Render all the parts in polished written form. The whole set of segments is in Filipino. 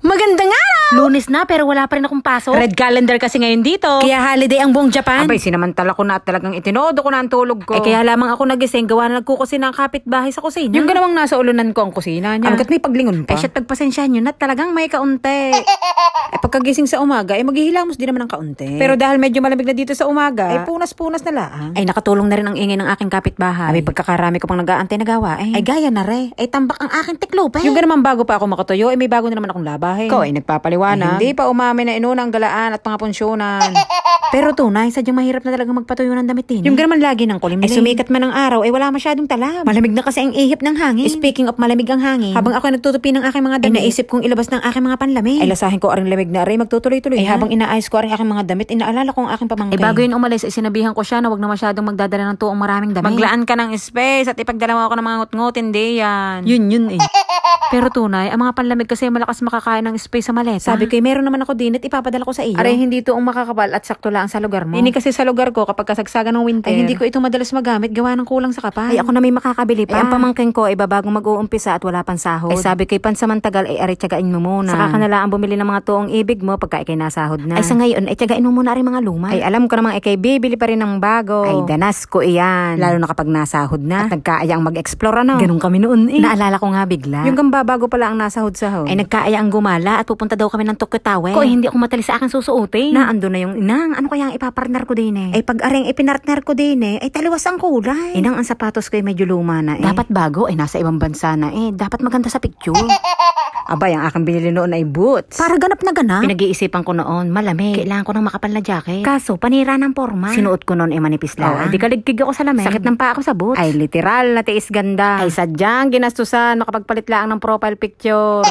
Magandang araw! Lunes na pero wala pa rin akong pasok. Red calendar kasi ngayon dito. Kaya holiday ang buong Japan. Abay, sinamantala ko na at talagang itinodo ko na ang tulog ko. Kaya lamang ako nagising gawa na nagkukusina ang kapitbahay sa kusina. Yung ganawang nasa ulunan ko ang kusina niya. Hanggat may paglingon pa. Siya't pagpasensyahan nyo na talagang may kaunti. Pagkagising sa umaga, maghihilamos din naman ng kaunti. Pero dahil medyo malamig na dito sa umaga, punas-punas na laang. Nakatulong na rin ang ingay ng aking kapitbahay. Abay, pagkakarami ko pang nag-aantay na gawa. Gaya na re. Tambak ang aking tiklupe. Yung ganaman bago pa ako makatuyo, may bago na naman akong labahin. Ko nagpapaliwanag. Hindi pa umami na inuna ang galaan at mga punsyonan. Pero tunay, sadyang mahirap na talaga magpatuyo ng damit din. Yung ganaman lagi ng kulimlim. Sumikat man ang araw, wala masyadong talab. Malamig na kasi ang ihip ng hangin. Speaking of malamig ang hangin, habang ako nagtutupi ng aking mga damit, naisip kong ilabas ng aking mga panlamig. Lasahin ko aring lamig na aray magtutuloy-tuloy. Habang inaayos ko aring aking mga damit, inaalala ko ang aking pamangkin. Bago yun umalis, sinabihan ko siya na wag na masyadong magdadala ng tuong maraming damit. Maglaan ka ng space at ipagdala mo ako ng mga ngut-ngutin, di yan. Yun. Pero tunay, ang mga panlamig kasi malakas makakain ng space sa maleta. Sabi ko, meron naman ako din at ipapadala ko sa iyo. Aray, hindi to ang makakapal at sakto lang sa lugar mo. Hindi kasi sa lugar ko kapag kasagsagan ng winter. Hindi ko ito madalas magamit gawa ng kulang sa kapal. Ako na may makakabili pa. Ang pamangkin ko bagong mag-uumpisa at wala pang sahod. Sabi ko, pansamantagal aray tiyagain mo muna. Saka ka na lang bumili ng mga tuong ibig mo pagka ikay nasahod na. Sa ngayon, tiyagain mo muna rin mga luma. Alam ko namang ikay bibili pa rin ng bago. Danas ko iyan. Lalo na kapag nasahod na. At nagkaayang mag-explore Ganun kami noon Naalala ko nga bigla. Yung gamba bago pala ang nasahod-sahod. Nagkaayang gumala at pupunta daw kami ng Tokyo Tower. Hindi ako matali sa akin susuotin. Naando na yung inang. Ano kaya ang ipapartner ko din pag aring ipinartner ko din taliwas ang kulay. Inang, ang sapatos ko medyo luma na Dapat bago nasa ibang bansa na Dapat maganda sa picture. Abay, ang aking binili noon ay boots. Para ganap na ganap. Pinag-iisipan ko noon, malamig. Kailangan ko ng makapal na jacket. Kaso, panira ng forma. Sinuot ko noon manipis lang. Di kaligtig ako sa lamig. Sakit ng paa ko sa boots. Literal na tiis ganda. Sadyang ginastusan makapagpalit lang ng profile picture.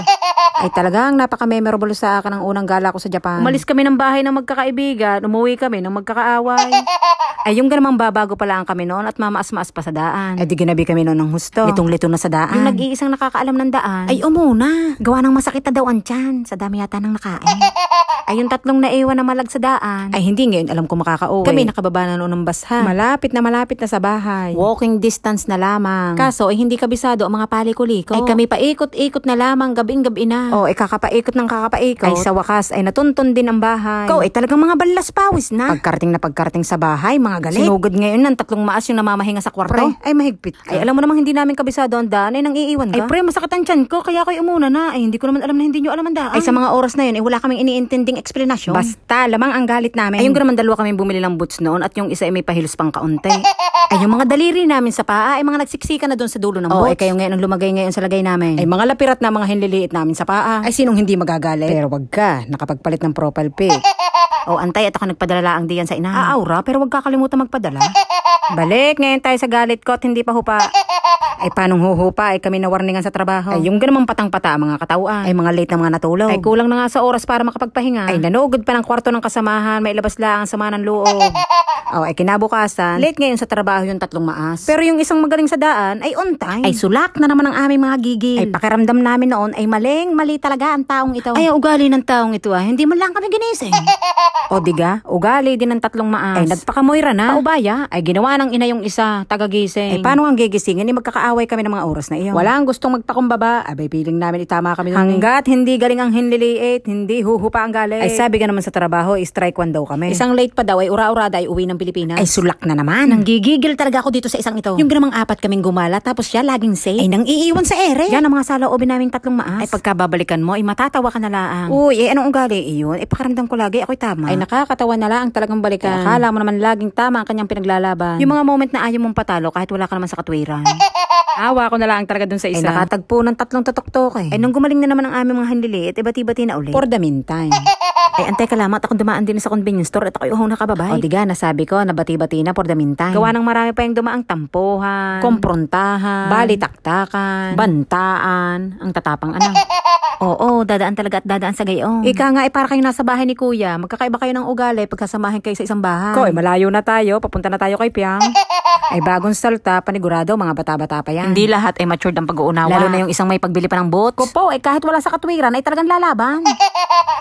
Talagang napaka-memorable sa akin ang unang gala ko sa Japan. Umalis kami ng bahay ng magkakaibigan, umuwi kami ng magkakaaway. Yung ganamang babago pala ang kami noon at mamaas-maas pa sa daan. Di ginabi kami noon ng husto. Litong-lito na sa daan. Yung nag-iisang nakakaalam ng daan. Umuna. Gawa ng masakit na daw ang tiyan. Sa dami yata ng nakain. Yung tatlong naiwan na malag sa daan. Hindi ngayon alam ko makakauwi. Kami nakababa na noon ng basha. Malapit na sa bahay. Walking distance na lamang. Kaso, hindi kabisado ang mga paliko-liko. Kami paikot-ikot na lamang gabing-gabi na. Kakapaikot ng kakapaikot. Sa wakas natuntun din ang bahay. Talagang mga balas pawis na. Pagkarating sa bahay, mga galit. Sinugod ngayon ng 3 maas yung namamahinga sa kwarto. Mahigpit ka. Alam mo namang hindi namin kabisado ang daan, nang iiwan ka. Pre, masakit ang tiyan ko, kaya kayo umuna na. Hindi ko naman alam na hindi nyo alam ang daan. Sa mga oras na yun, wala kaming iniintinding eksplanasyon. Basta, lamang ang galit namin. Yung naman dalawa kaming bumili ng boots noon at yung isa may pahilos pang kaunti. Yung mga daliri namin sa paa, mga nagsiksika na doon sa dulo ng boots. Kayo ngayon ang lumagay ngayon sa lagay namin. Mga lapirat na mga hinliliit namin sa paa. Sinong hindi magagalit? Pero wag ka, nakapagpalit ng profile pic. Antay at ako nagpadala lang diyan sa ina. Aura, pero wag kakalimutan magpadala. Balik ngayon tayo sa galit ko at hindi pa hupa. Paano huhupa? Kami nawarningan sa trabaho. Yung ganamang patang-pata mga katauan. Mga late na mga natulog. Kulang na nga sa oras para makapagpahinga. Nanugod pa ng kwarto ng kasamahan, may labas lang ang sama ng loob. Kinabukasan, late ngayon sa trabaho yung 3 maas. Pero yung isang magaling sa daan, on time. Sulak na naman ang aming mga gigil. Pakiramdam namin noon, mali talaga ang taong ito. Ugali ng taong ito hindi man lang kami ginising. Diga, ugali din ng 3 maas. Nagpakamoyra na. Paubaya, ginawa ng ina yung isa, tagagising. Paano ang gigisingin? Magkakaaway kami ng mga oras na iyon. Walang gustong magpakumbaba. Piling namin itama kami. Hanggat hindi galing ang hinliliit, hindi huhupa ang galit. Sabi ka naman sa trabaho, strike 1 daw kami. Isang late pa daw, ura-urada ay uwi ng Pilipinas. Sulak na naman. Nanggigigil talaga ako dito sa isang ito. Yung ganamang 4 kaming gumala, tapos siya laging safe. Nang iiwan sa ere. Yan ang mga saloobin naming 3 maas. Pagkababalikan mo, matatawa ka na lang. Anong ugali iyon? Pakaramdam ko lagi ako'y tama. Nakakatawa na lang ang talagang balikan. Akala mo naman laging tama ang kanyang pinaglalaban. Yung mga moment na ayaw mong patalo kahit wala ka naman sa katwiran. Awa ko na lang talaga dun sa isa. Nakatagpo ng 3 tutok-tok. Nung gumaling na naman ang aming mga handiliit, bati-bati na ulit. For the meantime. Antay ka lamang at akong dumaan din sa convenience store at ako'y nakababay. Diga, nasabi ko, nabati-bati na for the meantime. Gawa ng marami pa yung dumaang tampuhan, komprontahan, balitaktakan, bantaan, ang tatapang anak. Dadaan talaga at dadaan sa gayon. Ika nga, para kayo nasa bahay ni kuya. Magkakaiba kayo ng ugali pagkasamahin kayo sa isang bahay. Malayo na tayo. Papunta na tayo kay Piang. Bagong salta, panigurado, mga bata-bata pa yan. Hindi lahat matured ang pag-uunawa. Lalo na yung isang may pagbili pa ng boots. Kahit wala sa katwiran, talagang lalaban.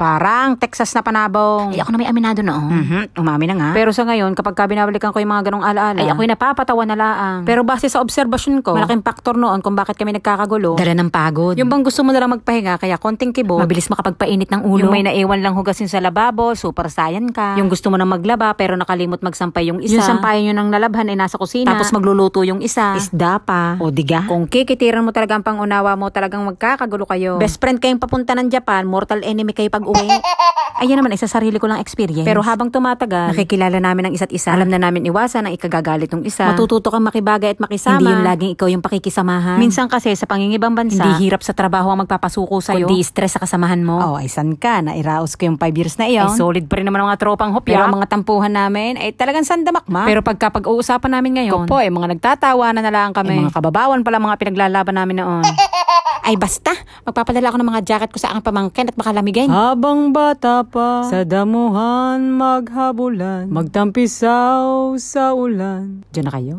Parang Texas na panabong. Ay, ako na may aminado noon. Umami na nga. Pero sa ngayon, kapag binabalikan ko yung mga ganong alaala, ay ako'y napapatawa na laang. Pero base sa obserbasyon ko, malaking faktor noon kung bakit kami nagkakagulo. Dala ng pagod. Yung bang gusto mo na lang magpahinga, kaya konting kibot, mabilis makapagpainit ng ulo. Yung may naiwan lang hugasin sa lababo, super sayan ka. Yung gusto mo na maglaba, pero nakalimot magsampay yung isa. Yung sampayan yun ng nalabhan ay nasa kusina. Tapos magluluto yung isa. Isda pa. O diga. Kung kikitiran mo talaga ang pangunawa mo, talagang magkakagulo kayo. Best friend kayong papunta ng Japan, mortal enemy kayo pag uwi. Ayan naman, isa sarili ko lang experience. Pero habang tumatagal, nakikilala namin ang isa't isa. Alam na namin iwasan ang ikagagalit ng isa. Matututo kang makibagay at makisama. Hindi yung laging ikaw yung pakikisamahan. Minsan kasi sa pangingibang bansa, hindi hirap sa trabaho ang magpapasuko sa'yo, kundi stress sa kasamahan mo. Ay san ka, nairaos ko yung 5 years na iyon. Ay solid pa rin naman ang mga tropang hopya. Pero ang mga tampuhan namin ay talagang sandamakma. Pero pag-uusapan namin ngayon, po, mga nagtatawanan na lang kami. mga kababawan pala mga pinaglalaban namin noon. Ay basta, magpapadala ako ng mga jacket ko sa aking pamangkin at makalamigin. Habang bata pa, sa damuhan maghabulan, magtampisaw sa ulan. Diyan na kayo.